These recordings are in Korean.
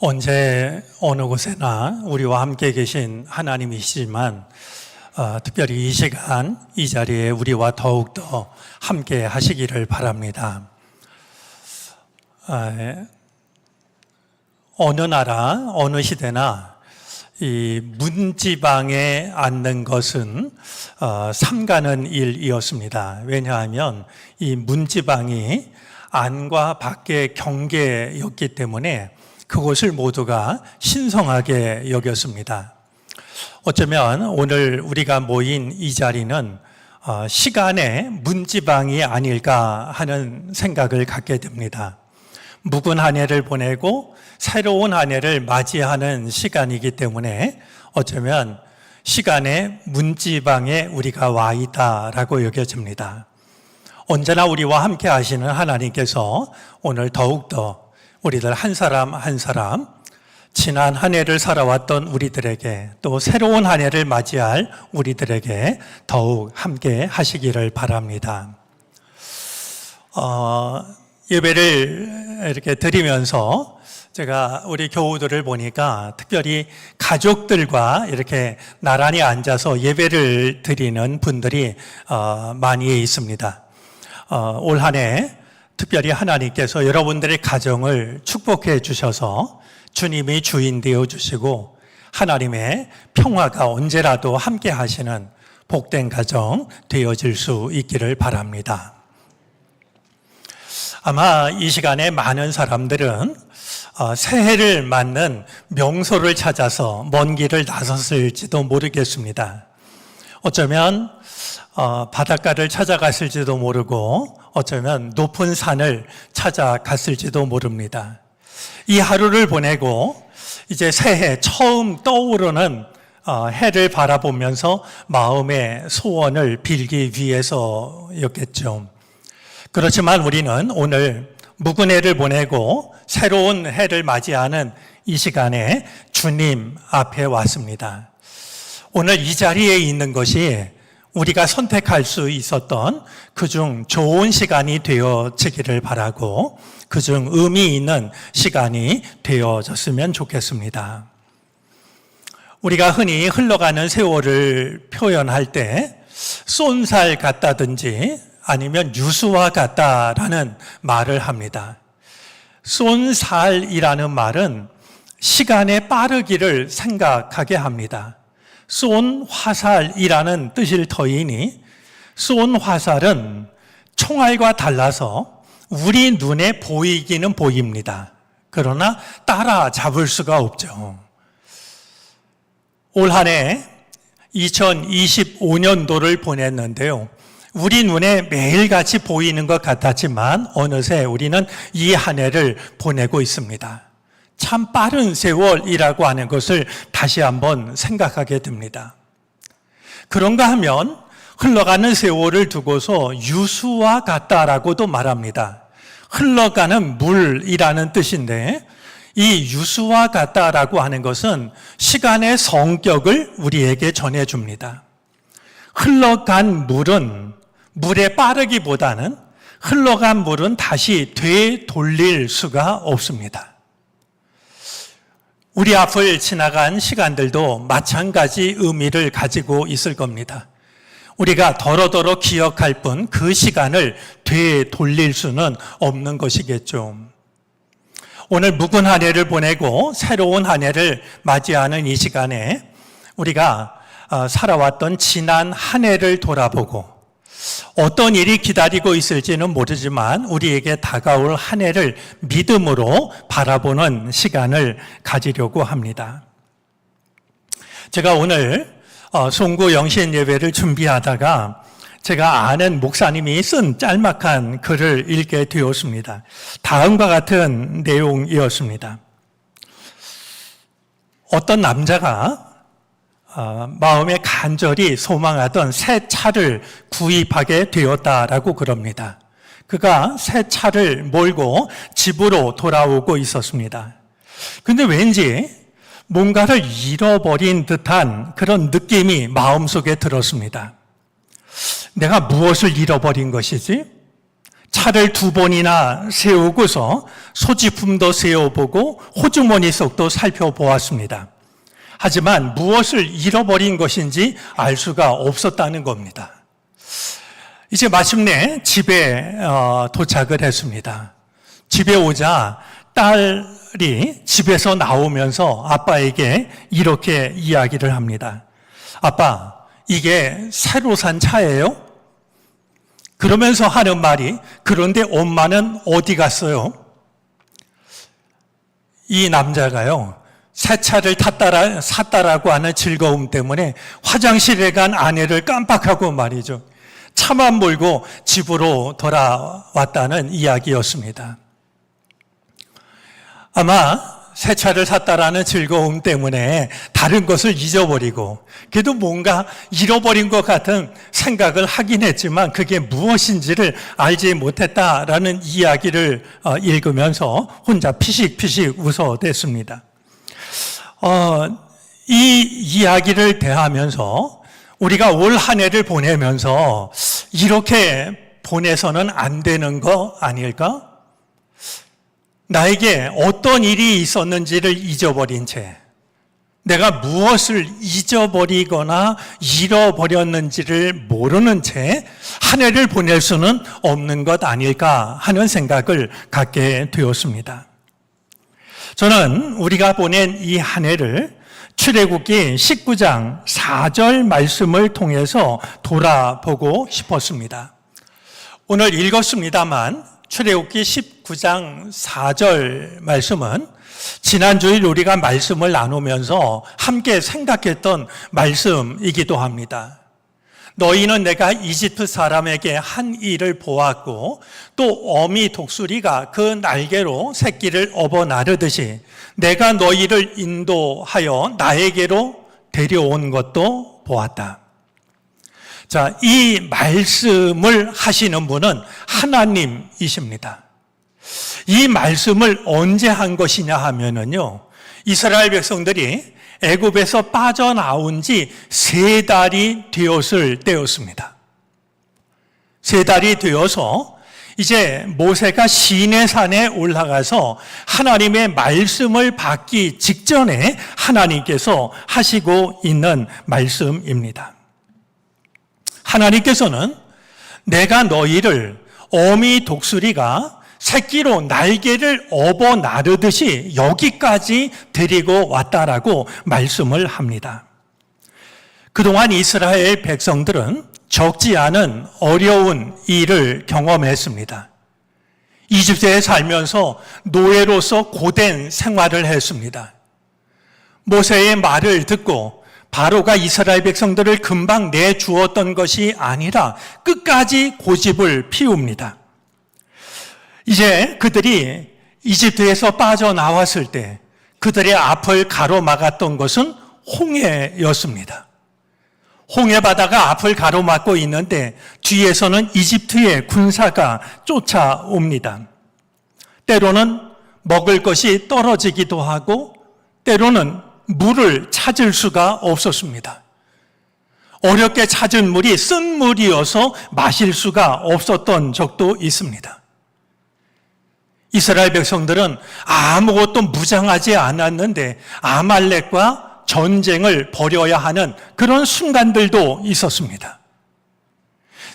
언제 어느 곳에나 우리와 함께 계신 하나님이시지만 특별히 이 시간 이 자리에 우리와 더욱더 함께 하시기를 바랍니다. 어느 나라 어느 시대나 이 문지방에 앉는 것은 삼가는 일이었습니다. 왜냐하면 이 문지방이 안과 밖의 경계였기 때문에 그것을 모두가 신성하게 여겼습니다. 어쩌면 오늘 우리가 모인 이 자리는 시간의 문지방이 아닐까 하는 생각을 갖게 됩니다. 묵은 한 해를 보내고 새로운 한 해를 맞이하는 시간이기 때문에 어쩌면 시간의 문지방에 우리가 와 있다라고 여겨집니다. 언제나 우리와 함께 하시는 하나님께서 오늘 더욱더 우리들 한 사람 한 사람 지난 한 해를 살아왔던 우리들에게 또 새로운 한 해를 맞이할 우리들에게 더욱 함께 하시기를 바랍니다. 예배를 이렇게 드리면서 제가 우리 교우들을 보니까 특별히 가족들과 이렇게 나란히 앉아서 예배를 드리는 분들이 많이 있습니다. 올 한 해 특별히 하나님께서 여러분들의 가정을 축복해 주셔서 주님이 주인 되어 주시고 하나님의 평화가 언제라도 함께 하시는 복된 가정 되어질 수 있기를 바랍니다. 아마 이 시간에 많은 사람들은 새해를 맞는 명소를 찾아서 먼 길을 나섰을지도 모르겠습니다. 어쩌면 바닷가를 찾아갔을지도 모르고 어쩌면 높은 산을 찾아갔을지도 모릅니다. 이 하루를 보내고 이제 새해 처음 떠오르는 해를 바라보면서 마음의 소원을 빌기 위해서였겠죠. 그렇지만 우리는 오늘 묵은 해를 보내고 새로운 해를 맞이하는 이 시간에 주님 앞에 왔습니다. 오늘 이 자리에 있는 것이 우리가 선택할 수 있었던 그중 좋은 시간이 되어지기를 바라고 그중 의미 있는 시간이 되어졌으면 좋겠습니다. 우리가 흔히 흘러가는 세월을 표현할 때 쏜살 같다든지 아니면 유수와 같다라는 말을 합니다. 쏜살이라는 말은 시간의 빠르기를 생각하게 합니다. 쏜 화살이라는 뜻일 터이니 쏜 화살은 총알과 달라서 우리 눈에 보이기는 보입니다. 그러나 따라잡을 수가 없죠. 올 한 해 2025년도를 보냈는데요. 우리 눈에 매일같이 보이는 것 같았지만 어느새 우리는 이 한 해를 보내고 있습니다. 참 빠른 세월이라고 하는 것을 다시 한번 생각하게 됩니다. 그런가 하면 흘러가는 세월을 두고서 유수와 같다라고도 말합니다. 흘러가는 물이라는 뜻인데 이 유수와 같다라고 하는 것은 시간의 성격을 우리에게 전해줍니다. 흘러간 물은 물에 빠르기보다는 흘러간 물은 다시 되돌릴 수가 없습니다. 우리 앞을 지나간 시간들도 마찬가지 의미를 가지고 있을 겁니다. 우리가 더러더러 기억할 뿐 그 시간을 되돌릴 수는 없는 것이겠죠. 오늘 묵은 한 해를 보내고 새로운 한 해를 맞이하는 이 시간에 우리가 살아왔던 지난 한 해를 돌아보고 어떤 일이 기다리고 있을지는 모르지만 우리에게 다가올 한 해를 믿음으로 바라보는 시간을 가지려고 합니다. 제가 오늘 송구 영신 예배를 준비하다가 제가 아는 목사님이 쓴 짤막한 글을 읽게 되었습니다. 다음과 같은 내용이었습니다. 어떤 남자가 마음에 간절히 소망하던 새 차를 구입하게 되었다라고 그럽니다. 그가 새 차를 몰고 집으로 돌아오고 있었습니다. 근데 왠지 뭔가를 잃어버린 듯한 그런 느낌이 마음속에 들었습니다. 내가 무엇을 잃어버린 것이지? 차를 2번이나 세우고서 소지품도 세워보고 호주머니 속도 살펴보았습니다. 하지만 무엇을 잃어버린 것인지 알 수가 없었다는 겁니다. 이제 마침내 집에 도착을 했습니다. 집에 오자 딸이 집에서 나오면서 아빠에게 이렇게 이야기를 합니다. 아빠, 이게 새로 산 차예요? 그러면서 하는 말이, 그런데 엄마는 어디 갔어요? 이 남자가요, 새 차를 샀다라고 하는 즐거움 때문에 화장실에 간 아내를 깜빡하고 말이죠. 차만 몰고 집으로 돌아왔다는 이야기였습니다. 아마 새 차를 샀다라는 즐거움 때문에 다른 것을 잊어버리고 그래도 뭔가 잃어버린 것 같은 생각을 하긴 했지만 그게 무엇인지를 알지 못했다라는 이야기를 읽으면서 혼자 피식피식 웃어댔습니다. 이 이야기를 대하면서 우리가 올 한 해를 보내면서 이렇게 보내서는 안 되는 거 아닐까? 나에게 어떤 일이 있었는지를 잊어버린 채, 내가 무엇을 잊어버리거나 잃어버렸는지를 모르는 채 한 해를 보낼 수는 없는 것 아닐까 하는 생각을 갖게 되었습니다. 저는 우리가 보낸 이 한 해를 출애굽기 19장 4절 말씀을 통해서 돌아보고 싶었습니다. 오늘 읽었습니다만 출애굽기 19장 4절 말씀은 지난주일 우리가 말씀을 나누면서 함께 생각했던 말씀이기도 합니다. 너희는 내가 이집트 사람에게 한 일을 보았고 또 어미 독수리가 그 날개로 새끼를 업어 나르듯이 내가 너희를 인도하여 나에게로 데려온 것도 보았다. 자, 이 말씀을 하시는 분은 하나님이십니다. 이 말씀을 언제 한 것이냐 하면은요, 이스라엘 백성들이 애굽에서 빠져나온 지 3달이 되었을 때였습니다. 3달이 되어서 이제 모세가 시내산에 올라가서 하나님의 말씀을 받기 직전에 하나님께서 하시고 있는 말씀입니다. 하나님께서는 내가 너희를 어미 독수리가 새끼로 날개를 업어 나르듯이 여기까지 데리고 왔다라고 말씀을 합니다. 그동안 이스라엘 백성들은 적지 않은 어려운 일을 경험했습니다. 이집트에 살면서 노예로서 고된 생활을 했습니다. 모세의 말을 듣고 바로가 이스라엘 백성들을 금방 내주었던 것이 아니라 끝까지 고집을 피웁니다. 이제 그들이 이집트에서 빠져나왔을 때 그들의 앞을 가로막았던 것은 홍해였습니다. 홍해바다가 앞을 가로막고 있는데 뒤에서는 이집트의 군사가 쫓아옵니다. 때로는 먹을 것이 떨어지기도 하고 때로는 물을 찾을 수가 없었습니다. 어렵게 찾은 물이 쓴 물이어서 마실 수가 없었던 적도 있습니다. 이스라엘 백성들은 아무것도 무장하지 않았는데 아말렉과 전쟁을 벌여야 하는 그런 순간들도 있었습니다.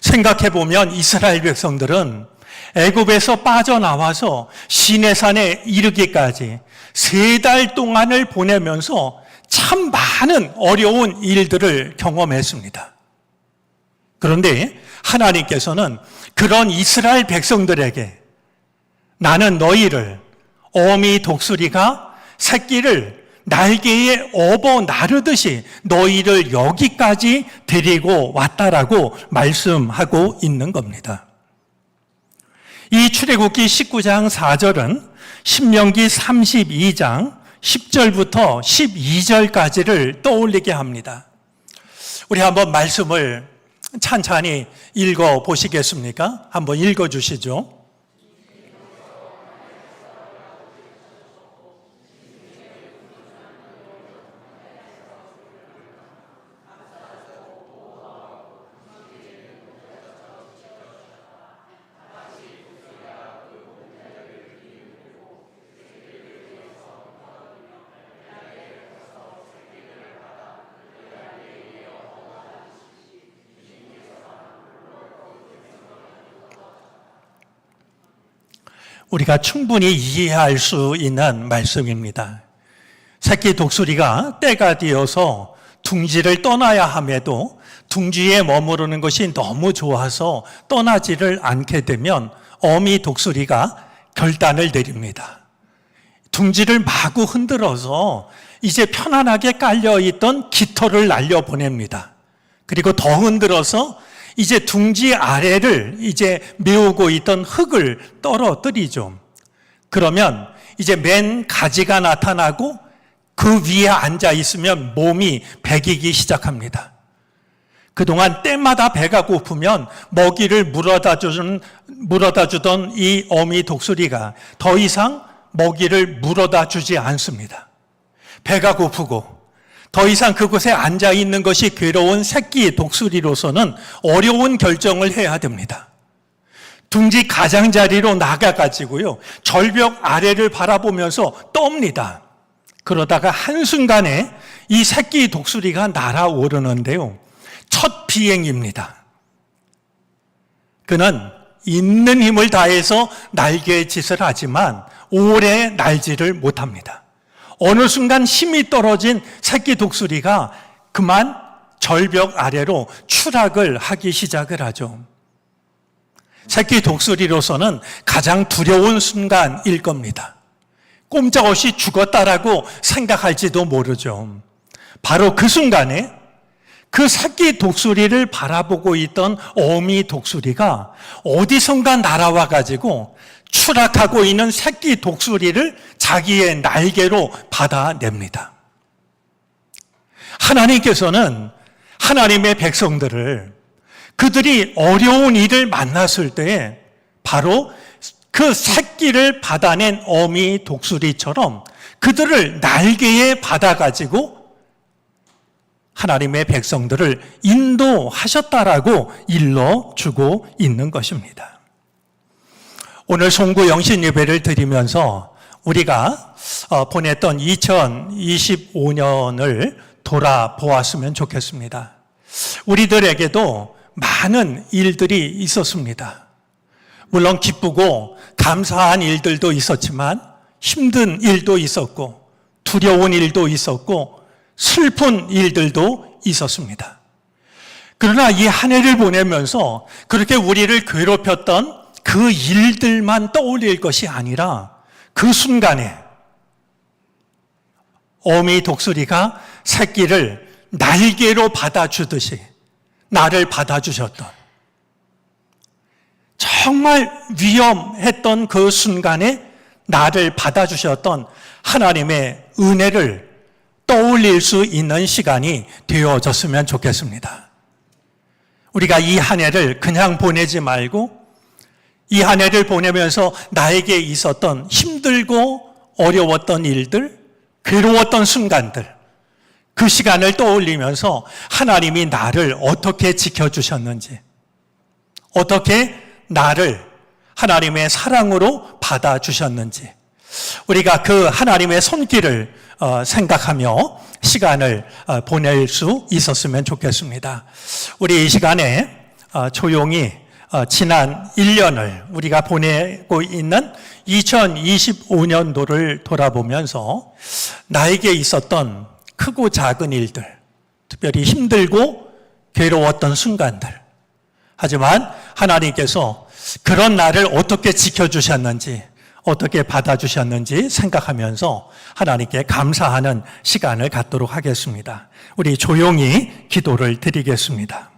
생각해보면 이스라엘 백성들은 애굽에서 빠져나와서 시내산에 이르기까지 3달 동안을 보내면서 참 많은 어려운 일들을 경험했습니다. 그런데 하나님께서는 그런 이스라엘 백성들에게 나는 너희를 어미 독수리가 새끼를 날개에 업어 나르듯이 너희를 여기까지 데리고 왔다라고 말씀하고 있는 겁니다. 이 출애굽기 19장 4절은 신명기 32장 10절부터 12절까지를 떠올리게 합니다. 우리 한번 말씀을 찬찬히 읽어 보시겠습니까? 한번 읽어 주시죠. 우리가 충분히 이해할 수 있는 말씀입니다. 새끼 독수리가 때가 되어서 둥지를 떠나야 함에도 둥지에 머무르는 것이 너무 좋아서 떠나지를 않게 되면 어미 독수리가 결단을 내립니다. 둥지를 마구 흔들어서 이제 편안하게 깔려있던 깃털을 날려보냅니다. 그리고 더 흔들어서 이제 둥지 아래를 이제 메우고 있던 흙을 떨어뜨리죠. 그러면 이제 맨 가지가 나타나고 그 위에 앉아 있으면 몸이 배기기 시작합니다. 그동안 때마다 배가 고프면 먹이를 물어다 주던 이 어미 독수리가 더 이상 먹이를 물어다 주지 않습니다. 배가 고프고 더 이상 그곳에 앉아 있는 것이 괴로운 새끼 독수리로서는 어려운 결정을 해야 됩니다. 둥지 가장자리로 나가가지고요, 절벽 아래를 바라보면서 떱니다. 그러다가 한순간에 이 새끼 독수리가 날아오르는데요, 첫 비행입니다. 그는 있는 힘을 다해서 날개짓을 하지만 오래 날지를 못합니다. 어느 순간 힘이 떨어진 새끼 독수리가 그만 절벽 아래로 추락을 하기 시작을 하죠. 새끼 독수리로서는 가장 두려운 순간일 겁니다. 꼼짝없이 죽었다라고 생각할지도 모르죠. 바로 그 순간에 그 새끼 독수리를 바라보고 있던 어미 독수리가 어디선가 날아와 가지고 추락하고 있는 새끼 독수리를 자기의 날개로 받아냅니다. 하나님께서는 하나님의 백성들을 그들이 어려운 일을 만났을 때 바로 그 새끼를 받아낸 어미 독수리처럼 그들을 날개에 받아가지고 하나님의 백성들을 인도하셨다라고 일러주고 있는 것입니다. 오늘 송구 영신 예배를 드리면서 우리가 보냈던 2025년을 돌아보았으면 좋겠습니다. 우리들에게도 많은 일들이 있었습니다. 물론 기쁘고 감사한 일들도 있었지만 힘든 일도 있었고 두려운 일도 있었고 슬픈 일들도 있었습니다. 그러나 이 한 해를 보내면서 그렇게 우리를 괴롭혔던 그 일들만 떠올릴 것이 아니라 그 순간에 어미 독수리가 새끼를 날개로 받아주듯이 나를 받아주셨던, 정말 위험했던 그 순간에 나를 받아주셨던 하나님의 은혜를 떠올릴 수 있는 시간이 되어졌으면 좋겠습니다. 우리가 이 한 해를 그냥 보내지 말고 이 한 해를 보내면서 나에게 있었던 힘들고 어려웠던 일들, 괴로웠던 순간들, 그 시간을 떠올리면서 하나님이 나를 어떻게 지켜주셨는지, 어떻게 나를 하나님의 사랑으로 받아주셨는지, 우리가 그 하나님의 손길을 생각하며 시간을 보낼 수 있었으면 좋겠습니다. 우리 이 시간에 조용히 지난 1년을 우리가 보내고 있는 2025년도를 돌아보면서 나에게 있었던 크고 작은 일들, 특별히 힘들고 괴로웠던 순간들, 하지만 하나님께서 그런 나를 어떻게 지켜주셨는지, 어떻게 받아주셨는지 생각하면서 하나님께 감사하는 시간을 갖도록 하겠습니다. 우리 조용히 기도를 드리겠습니다.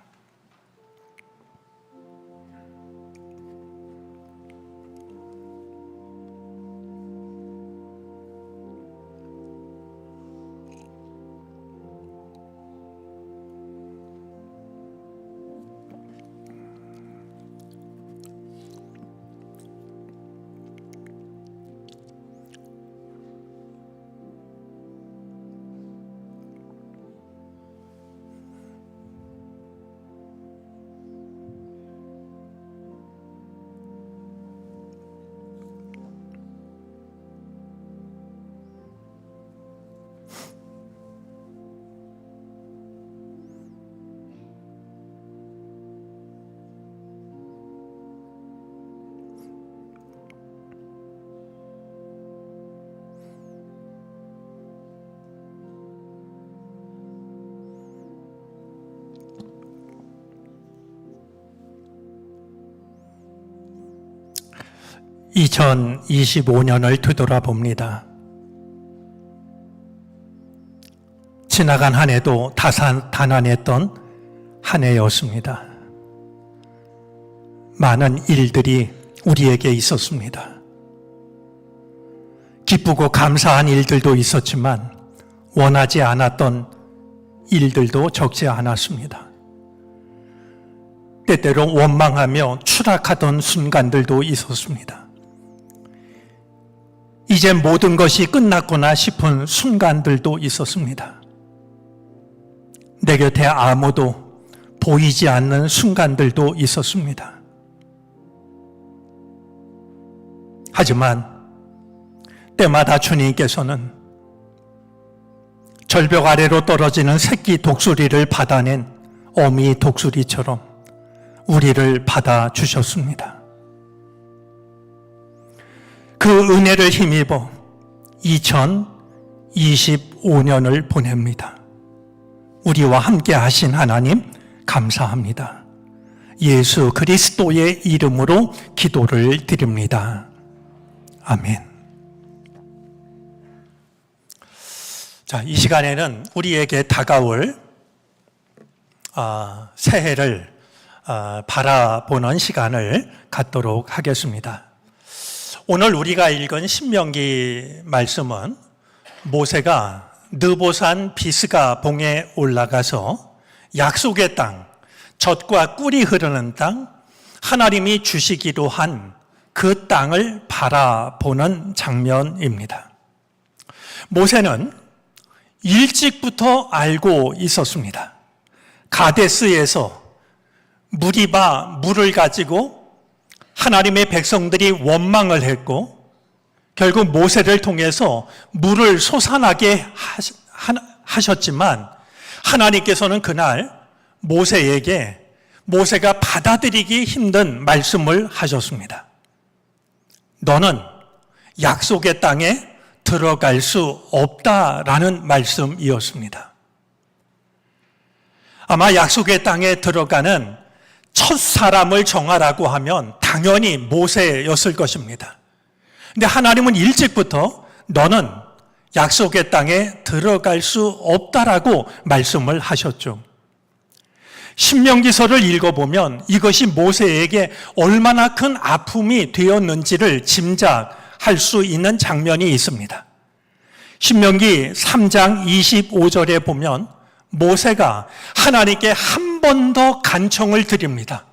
2025년을 되돌아봅니다. 지나간 한 해도 다산다난했던 한 해였습니다. 많은 일들이 우리에게 있었습니다. 기쁘고 감사한 일들도 있었지만 원하지 않았던 일들도 적지 않았습니다. 때때로 원망하며 추락하던 순간들도 있었습니다. 이제 모든 것이 끝났구나 싶은 순간들도 있었습니다. 내 곁에 아무도 보이지 않는 순간들도 있었습니다. 하지만 때마다 주님께서는 절벽 아래로 떨어지는 새끼 독수리를 받아낸 어미 독수리처럼 우리를 받아주셨습니다. 그 은혜를 힘입어 2025년을 보냅니다. 우리와 함께 하신 하나님 감사합니다. 예수 그리스도의 이름으로 기도를 드립니다. 아멘. 자, 이 시간에는 우리에게 다가올 새해를 바라보는 시간을 갖도록 하겠습니다. 오늘 우리가 읽은 신명기 말씀은 모세가 느보산 비스가 봉에 올라가서 약속의 땅, 젖과 꿀이 흐르는 땅, 하나님이 주시기로 한 그 땅을 바라보는 장면입니다. 모세는 일찍부터 알고 있었습니다. 가데스에서 무리바 물을 가지고 하나님의 백성들이 원망을 했고 결국 모세를 통해서 물을 솟아나게 하셨지만 하나님께서는 그날 모세에게 모세가 받아들이기 힘든 말씀을 하셨습니다. 너는 약속의 땅에 들어갈 수 없다라는 말씀이었습니다. 아마 약속의 땅에 들어가는 첫 사람을 정하라고 하면 당연히 모세였을 것입니다. 근데 하나님은 일찍부터 너는 약속의 땅에 들어갈 수 없다라고 말씀을 하셨죠. 신명기서를 읽어보면 이것이 모세에게 얼마나 큰 아픔이 되었는지를 짐작할 수 있는 장면이 있습니다. 신명기 3장 25절에 보면 모세가 하나님께 한 번 더 간청을 드립니다.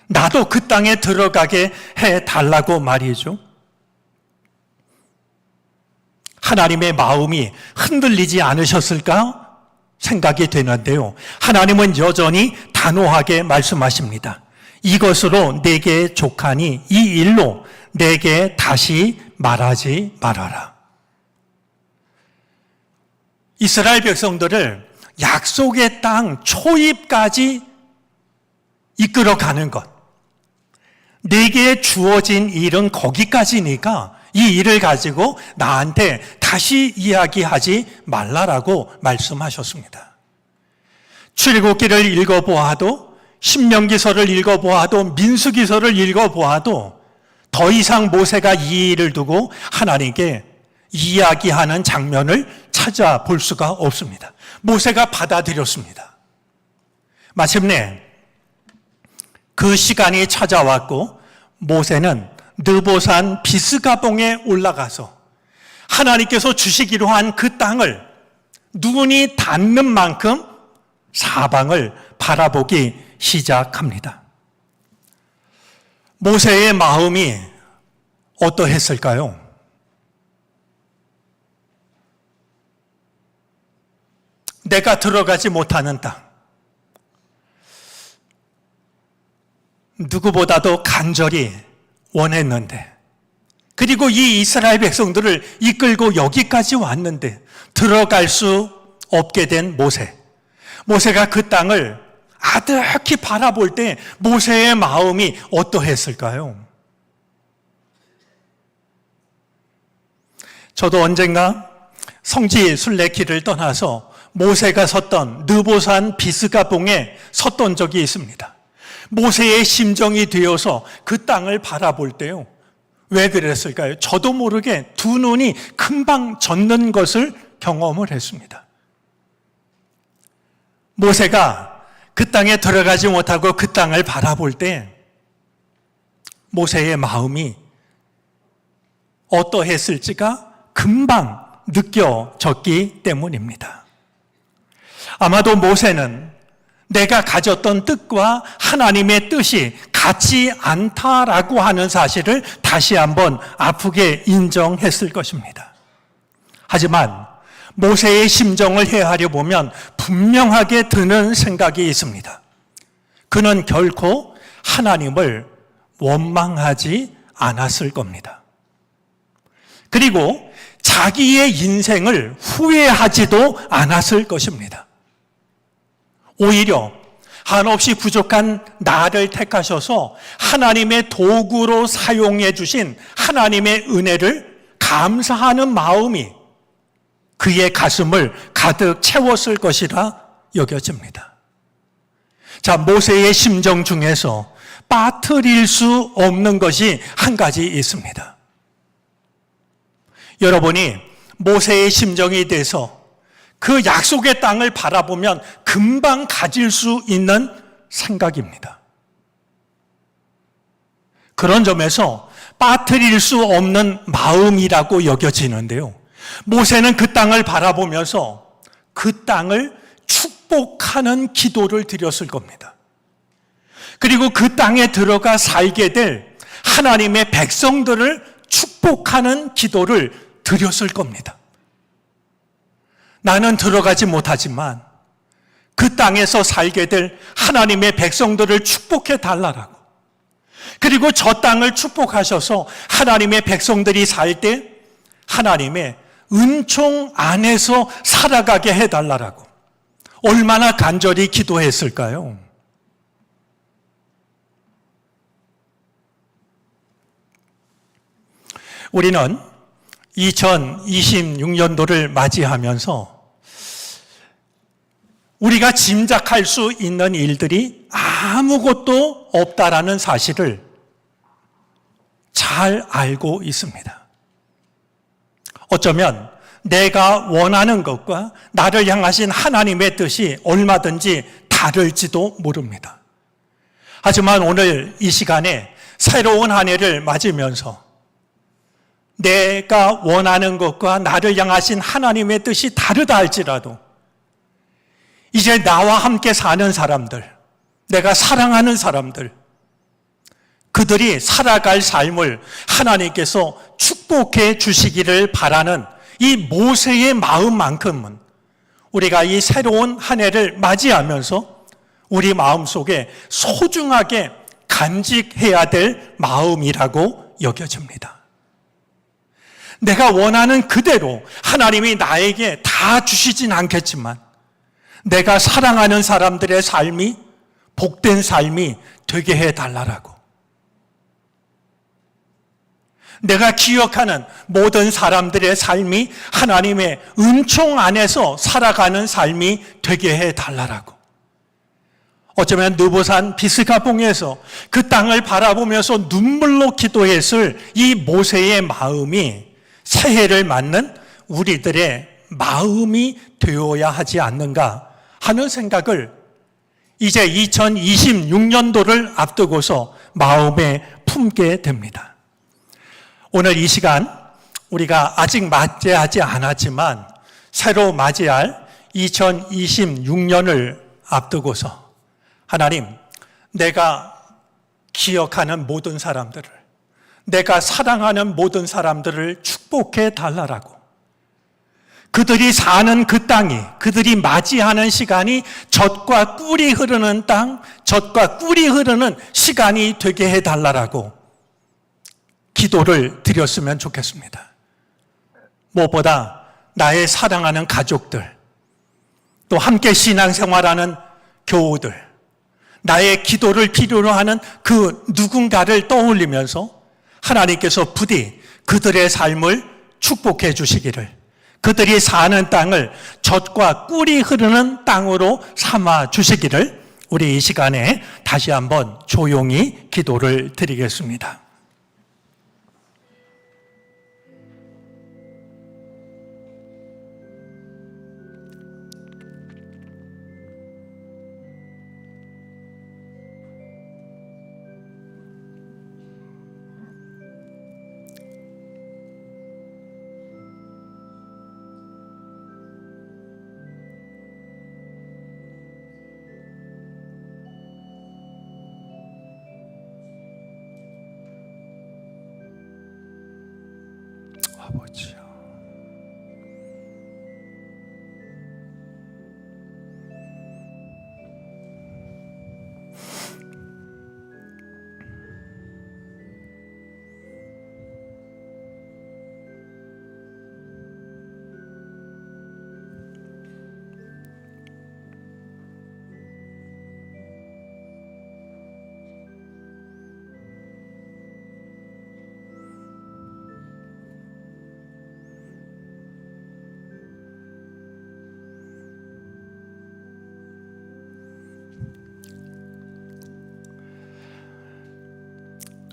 나도 그 땅에 들어가게 해달라고 말이죠. 하나님의 마음이 흔들리지 않으셨을까 생각이 되는데요. 하나님은 여전히 단호하게 말씀하십니다. 이것으로 내게 족하니 이 일로 내게 다시 말하지 말아라. 이스라엘 백성들을 약속의 땅 초입까지 이끌어가는 것. 내게 주어진 일은 거기까지니까 이 일을 가지고 나한테 다시 이야기하지 말라라고 말씀하셨습니다. 출애굽기를 읽어보아도 신명기서를 읽어보아도 민수기서를 읽어보아도 더 이상 모세가 이 일을 두고 하나님께 이야기하는 장면을 찾아볼 수가 없습니다. 모세가 받아들였습니다. 마침내 그 시간이 찾아왔고 모세는 느보산 비스가봉에 올라가서 하나님께서 주시기로 한 그 땅을 눈이 닿는 만큼 사방을 바라보기 시작합니다. 모세의 마음이 어떠했을까요? 내가 들어가지 못하는 땅, 누구보다도 간절히 원했는데, 그리고 이 이스라엘 백성들을 이끌고 여기까지 왔는데 들어갈 수 없게 된 모세. 모세가 그 땅을 아득히 바라볼 때 모세의 마음이 어떠했을까요? 저도 언젠가 성지 순례길을 떠나서 모세가 섰던 느보산 비스가봉에 섰던 적이 있습니다. 모세의 심정이 되어서 그 땅을 바라볼 때요, 왜 그랬을까요? 저도 모르게 두 눈이 금방 젖는 것을 경험을 했습니다. 모세가 그 땅에 들어가지 못하고 그 땅을 바라볼 때 모세의 마음이 어떠했을지가 금방 느껴졌기 때문입니다. 아마도 모세는 내가 가졌던 뜻과 하나님의 뜻이 같지 않다라고 하는 사실을 다시 한번 아프게 인정했을 것입니다. 하지만 모세의 심정을 헤아려 보면 분명하게 드는 생각이 있습니다. 그는 결코 하나님을 원망하지 않았을 겁니다. 그리고 자기의 인생을 후회하지도 않았을 것입니다. 오히려 한없이 부족한 나를 택하셔서 하나님의 도구로 사용해 주신 하나님의 은혜를 감사하는 마음이 그의 가슴을 가득 채웠을 것이라 여겨집니다. 자, 모세의 심정 중에서 빠뜨릴 수 없는 것이 한 가지 있습니다. 여러분이 모세의 심정에 대해서 그 약속의 땅을 바라보면 금방 가질 수 있는 생각입니다. 그런 점에서 빠뜨릴 수 없는 마음이라고 여겨지는데요. 모세는 그 땅을 바라보면서 그 땅을 축복하는 기도를 드렸을 겁니다. 그리고 그 땅에 들어가 살게 될 하나님의 백성들을 축복하는 기도를 드렸을 겁니다. 나는 들어가지 못하지만 그 땅에서 살게 될 하나님의 백성들을 축복해 달라라고. 그리고 저 땅을 축복하셔서 하나님의 백성들이 살 때 하나님의 은총 안에서 살아가게 해달라고. 얼마나 간절히 기도했을까요? 우리는 2026년도를 맞이하면서 우리가 짐작할 수 있는 일들이 아무것도 없다라는 사실을 잘 알고 있습니다. 어쩌면 내가 원하는 것과 나를 향하신 하나님의 뜻이 얼마든지 다를지도 모릅니다. 하지만 오늘 이 시간에 새로운 한 해를 맞으면서 내가 원하는 것과 나를 향하신 하나님의 뜻이 다르다 할지라도 이제 나와 함께 사는 사람들, 내가 사랑하는 사람들, 그들이 살아갈 삶을 하나님께서 축복해 주시기를 바라는 이 모세의 마음만큼은 우리가 이 새로운 한 해를 맞이하면서 우리 마음속에 소중하게 간직해야 될 마음이라고 여겨집니다. 내가 원하는 그대로 하나님이 나에게 다 주시진 않겠지만 내가 사랑하는 사람들의 삶이 복된 삶이 되게 해달라고. 내가 기억하는 모든 사람들의 삶이 하나님의 은총 안에서 살아가는 삶이 되게 해달라고. 어쩌면 느보산 비스가봉에서 그 땅을 바라보면서 눈물로 기도했을 이 모세의 마음이 새해를 맞는 우리들의 마음이 되어야 하지 않는가 하는 생각을 이제 2026년도를 앞두고서 마음에 품게 됩니다. 오늘 이 시간 우리가 아직 맞이하지 않았지만 새로 맞이할 2026년을 앞두고서 하나님, 내가 기억하는 모든 사람들을, 내가 사랑하는 모든 사람들을 축복해 달라라고. 그들이 사는 그 땅이, 그들이 맞이하는 시간이 젖과 꿀이 흐르는 땅, 젖과 꿀이 흐르는 시간이 되게 해달라라고 기도를 드렸으면 좋겠습니다. 무엇보다 나의 사랑하는 가족들, 또 함께 신앙생활하는 교우들, 나의 기도를 필요로 하는 그 누군가를 떠올리면서 하나님께서 부디 그들의 삶을 축복해 주시기를, 그들이 사는 땅을 젖과 꿀이 흐르는 땅으로 삼아 주시기를 우리 이 시간에 다시 한번 조용히 기도를 드리겠습니다. 아버지여.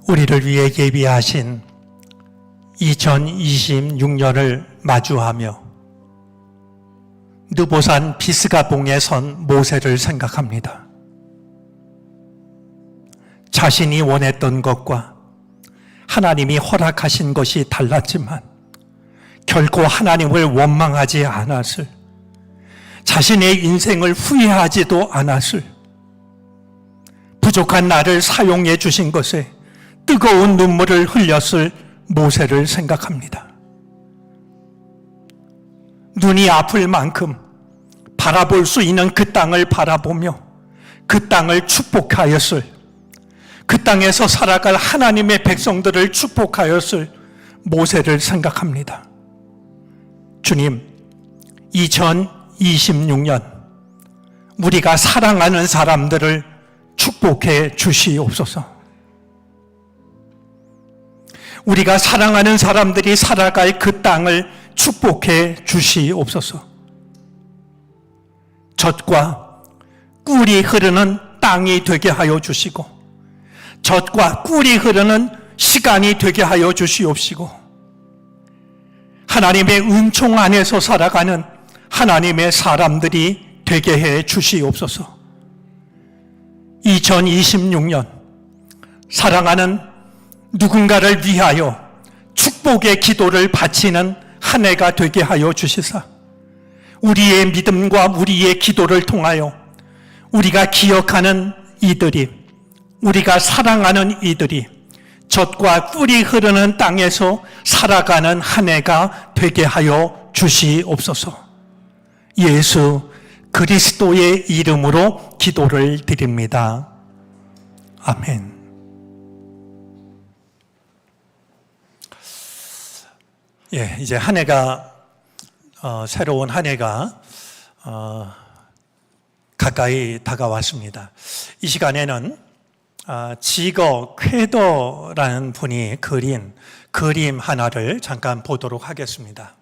우리를 위해 예비하신 2026년을 마주하며 느보산 비스가봉에 선 모세를 생각합니다. 자신이 원했던 것과 하나님이 허락하신 것이 달랐지만 결코 하나님을 원망하지 않았을, 자신의 인생을 후회하지도 않았을, 부족한 나를 사용해 주신 것에 뜨거운 눈물을 흘렸을 모세를 생각합니다. 눈이 아플 만큼 바라볼 수 있는 그 땅을 바라보며 그 땅을 축복하였을, 그 땅에서 살아갈 하나님의 백성들을 축복하였을 모세를 생각합니다. 주님, 2026년 우리가 사랑하는 사람들을 축복해 주시옵소서. 우리가 사랑하는 사람들이 살아갈 그 땅을 축복해 주시옵소서. 젖과 꿀이 흐르는 땅이 되게 하여 주시고, 젖과 꿀이 흐르는 시간이 되게 하여 주시옵시고, 하나님의 은총 안에서 살아가는 하나님의 사람들이 되게 해 주시옵소서. 2026년 사랑하는 누군가를 위하여 축복의 기도를 바치는 한 해가 되게 하여 주시사, 우리의 믿음과 우리의 기도를 통하여 우리가 기억하는 이들이, 우리가 사랑하는 이들이 젖과 꿀이 흐르는 땅에서 살아가는 한 해가 되게 하여 주시옵소서. 예수 그리스도의 이름으로 기도를 드립니다. 아멘. 예, 이제 한 해가 새로운 한 해가 가까이 다가왔습니다. 이 시간에는 지거 쾌더라는 분이 그린 그림 하나를 잠깐 보도록 하겠습니다.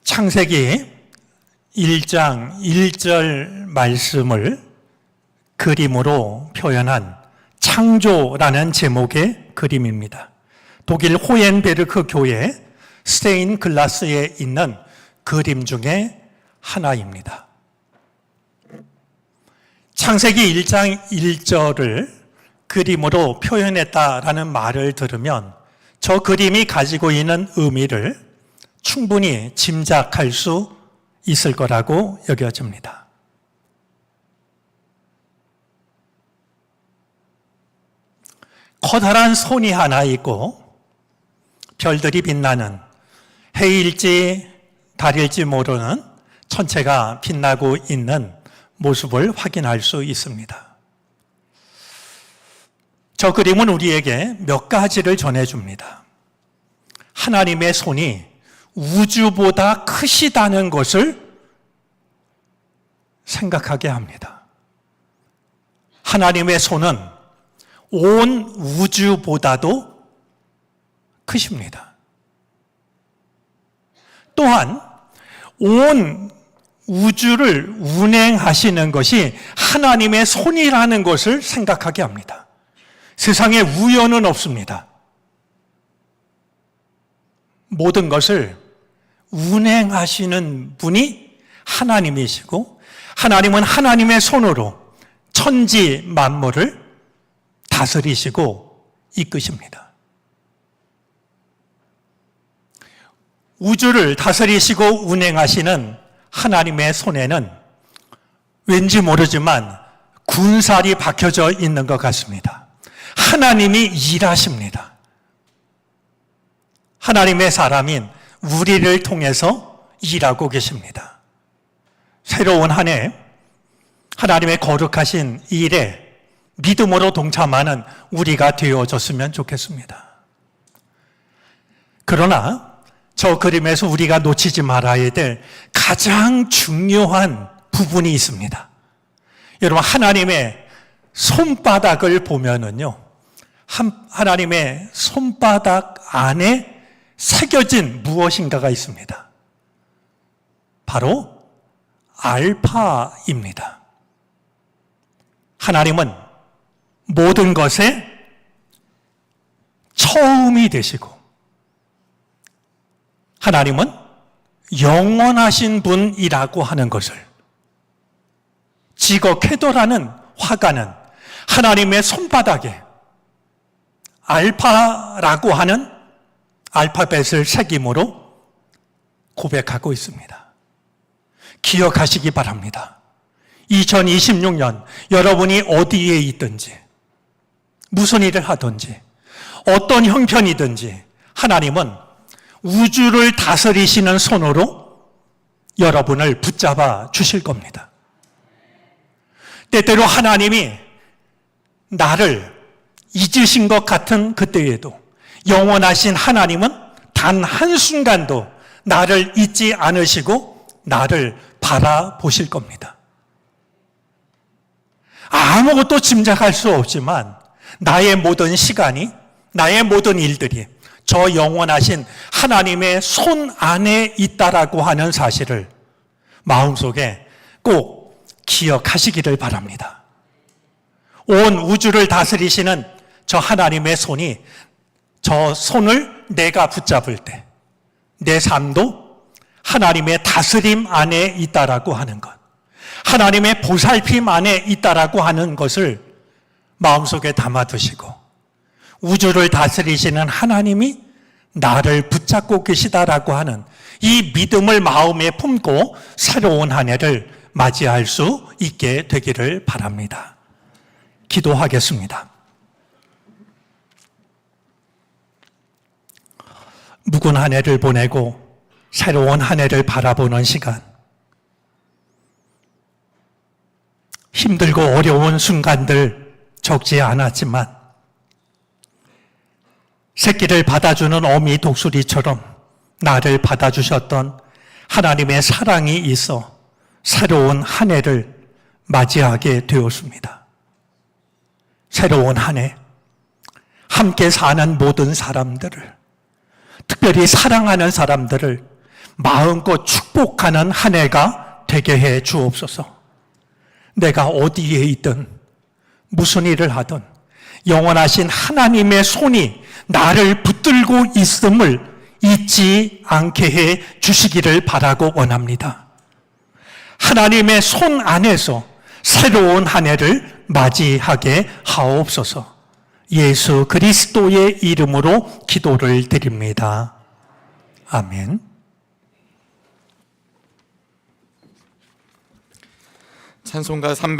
창세기 1장 1절 말씀을 그림으로 표현한 창조라는 제목의 그림입니다. 독일 호헨베르크 교회 스테인글라스에 있는 그림 중에 하나입니다. 창세기 1장 1절을 그림으로 표현했다라는 말을 들으면 저 그림이 가지고 있는 의미를 충분히 짐작할 수 있을 거라고 여겨집니다. 커다란 손이 하나 있고 별들이 빛나는, 해일지 달일지 모르는 천체가 빛나고 있는 모습을 확인할 수 있습니다. 저 그림은 우리에게 몇 가지를 전해줍니다. 하나님의 손이 우주보다 크시다는 것을 생각하게 합니다. 하나님의 손은 온 우주보다도 크십니다. 또한 온 우주를 운행하시는 것이 하나님의 손이라는 것을 생각하게 합니다. 세상에 우연은 없습니다. 모든 것을 운행하시는 분이 하나님이시고, 하나님은 하나님의 손으로 천지 만물을 다스리시고 이끄십니다. 우주를 다스리시고 운행하시는 하나님의 손에는 왠지 모르지만 군살이 박혀져 있는 것 같습니다. 하나님이 일하십니다. 하나님의 사람인 우리를 통해서 일하고 계십니다. 새로운 한 해 하나님의 거룩하신 일에 믿음으로 동참하는 우리가 되어졌으면 좋겠습니다. 그러나 저 그림에서 우리가 놓치지 말아야 될 가장 중요한 부분이 있습니다. 여러분, 하나님의 손바닥을 보면은요, 하나님의 손바닥 안에 새겨진 무엇인가가 있습니다. 바로 알파입니다. 하나님은 모든 것의 처음이 되시고, 하나님은 영원하신 분이라고 하는 것을 지거케도라는 화가는 하나님의 손바닥에 알파라고 하는 알파벳을 새김으로 고백하고 있습니다. 기억하시기 바랍니다. 2026년 여러분이 어디에 있든지, 무슨 일을 하든지, 어떤 형편이든지 하나님은 우주를 다스리시는 손으로 여러분을 붙잡아 주실 겁니다. 때때로 하나님이 나를 잊으신 것 같은 그때에도 영원하신 하나님은 단 한순간도 나를 잊지 않으시고 나를 바라보실 겁니다. 아무것도 짐작할 수 없지만 나의 모든 시간이, 나의 모든 일들이 저 영원하신 하나님의 손 안에 있다라고 하는 사실을 마음속에 꼭 기억하시기를 바랍니다. 온 우주를 다스리시는 저 하나님의 손이, 저 손을 내가 붙잡을 때 내 삶도 하나님의 다스림 안에 있다라고 하는 것, 하나님의 보살핌 안에 있다라고 하는 것을 마음속에 담아두시고, 우주를 다스리시는 하나님이 나를 붙잡고 계시다라고 하는 이 믿음을 마음에 품고 새로운 한 해를 맞이할 수 있게 되기를 바랍니다. 기도하겠습니다. 묵은 한 해를 보내고 새로운 한 해를 바라보는 시간, 힘들고 어려운 순간들 적지 않았지만 새끼를 받아주는 어미 독수리처럼 나를 받아주셨던 하나님의 사랑이 있어 새로운 한 해를 맞이하게 되었습니다. 새로운 한 해, 함께 사는 모든 사람들을, 특별히 사랑하는 사람들을 마음껏 축복하는 한 해가 되게 해 주옵소서. 내가 어디에 있든 무슨 일을 하든 영원하신 하나님의 손이 나를 붙들고 있음을 잊지 않게 해 주시기를 바라고 원합니다. 하나님의 손 안에서 새로운 한 해를 맞이하게 하옵소서. 예수 그리스도의 이름으로 기도를 드립니다. 아멘. 찬송가 300